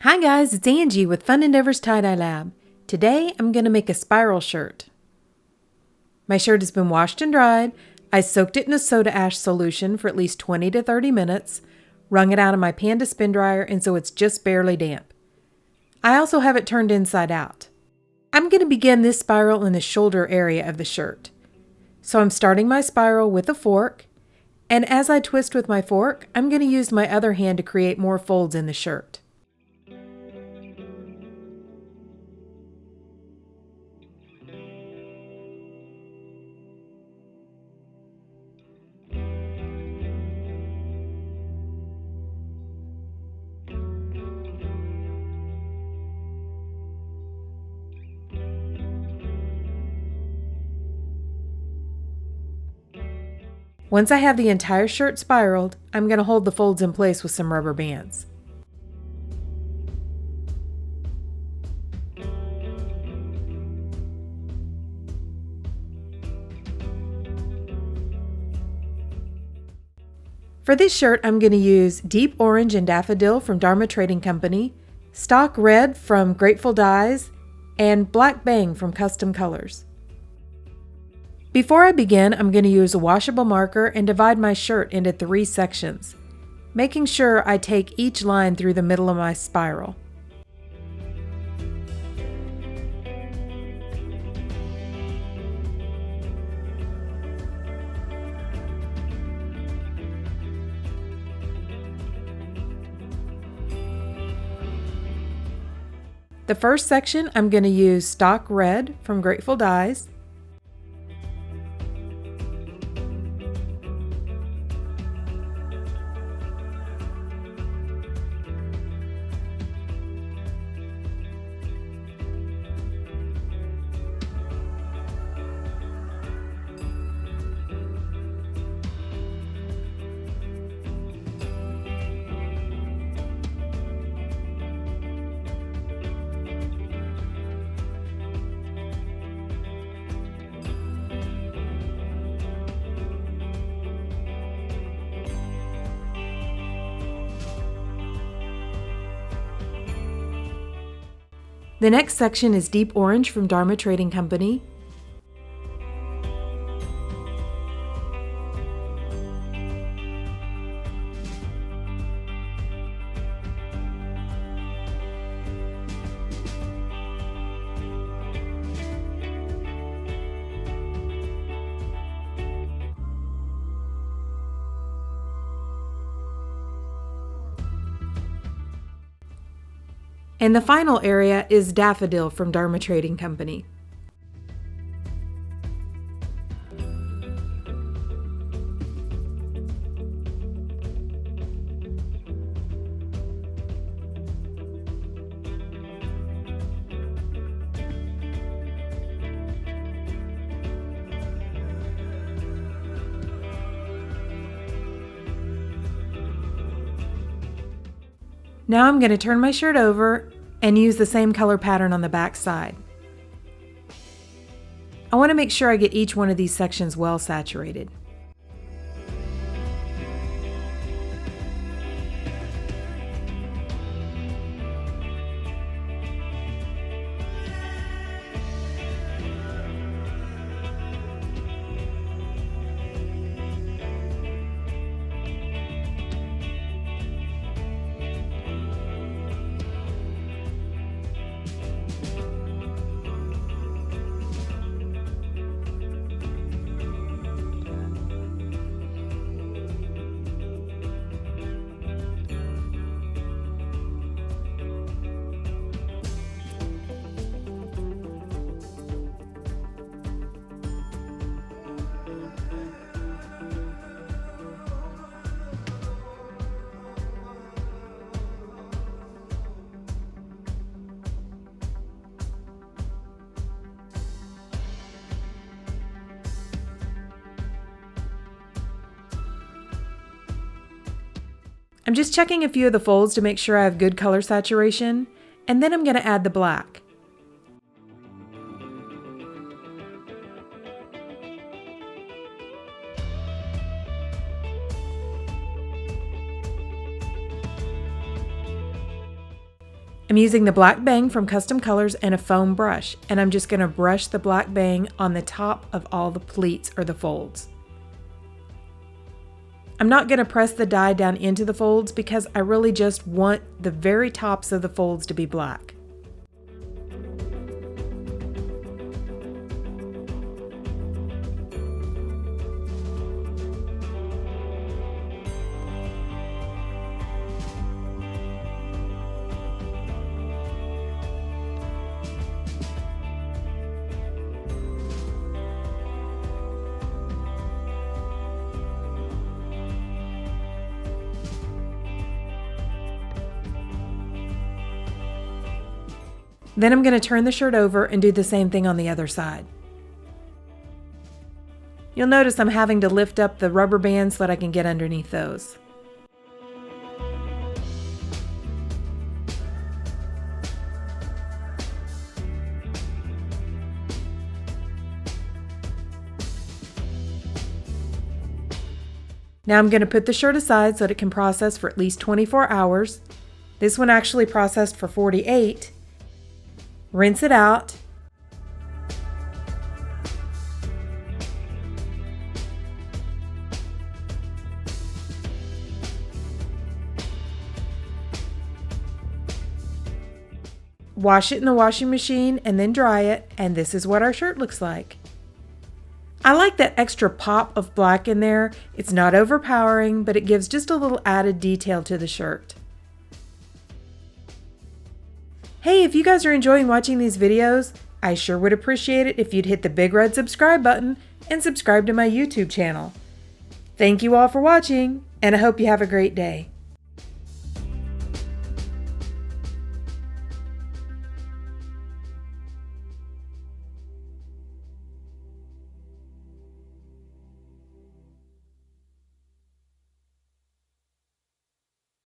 Hi guys, it's Angie with Fun Endeavors Tie-Dye Lab. Today I'm going to make a spiral shirt. My shirt has been washed and dried. I soaked it in a soda ash solution for at least 20 to 30 minutes, wrung it out of my Panda spin dryer and so it's just barely damp. I also have it turned inside out. I'm going to begin this spiral in the shoulder area of the shirt. So I'm starting my spiral with a fork, and as I twist with my fork, I'm going to use my other hand to create more folds in the shirt. Once I have the entire shirt spiraled, I'm going to hold the folds in place with some rubber bands. For this shirt, I'm going to use Deep Orange and Daffodil from Dharma Trading Company, Stock Red from Grateful Dyes, and Black Bang from Custom Colors. Before I begin, I'm going to use a washable marker and divide my shirt into 3 sections, making sure I take each line through the middle of my spiral. The first section, I'm going to use Stock Red from Grateful Dyes, The next section is Deep Orange from Dharma Trading Company, and the final area is Daffodil from Dharma Trading Company. Now I'm going to turn my shirt over and use the same color pattern on the back side. I want to make sure I get each one of these sections well saturated. I'm just checking a few of the folds to make sure I have good color saturation, and then I'm going to add the black. I'm using the black bang from Custom Colors and a foam brush, and I'm just going to brush the black bang on the top of all the pleats or the folds. I'm not going to press the dye down into the folds because I really just want the very tops of the folds to be black. Then I'm going to turn the shirt over and do the same thing on the other side. You'll notice I'm having to lift up the rubber bands so that I can get underneath those. Now I'm going to put the shirt aside so that it can process for at least 24 hours. This one actually processed for 48. Rinse it out. Wash it in the washing machine and then dry it, and this is what our shirt looks like. I like that extra pop of black in there. It's not overpowering, but it gives just a little added detail to the shirt. Hey, if you guys are enjoying watching these videos, I sure would appreciate it if you'd hit the big red subscribe button and subscribe to my YouTube channel. Thank you all for watching, and I hope you have a great day.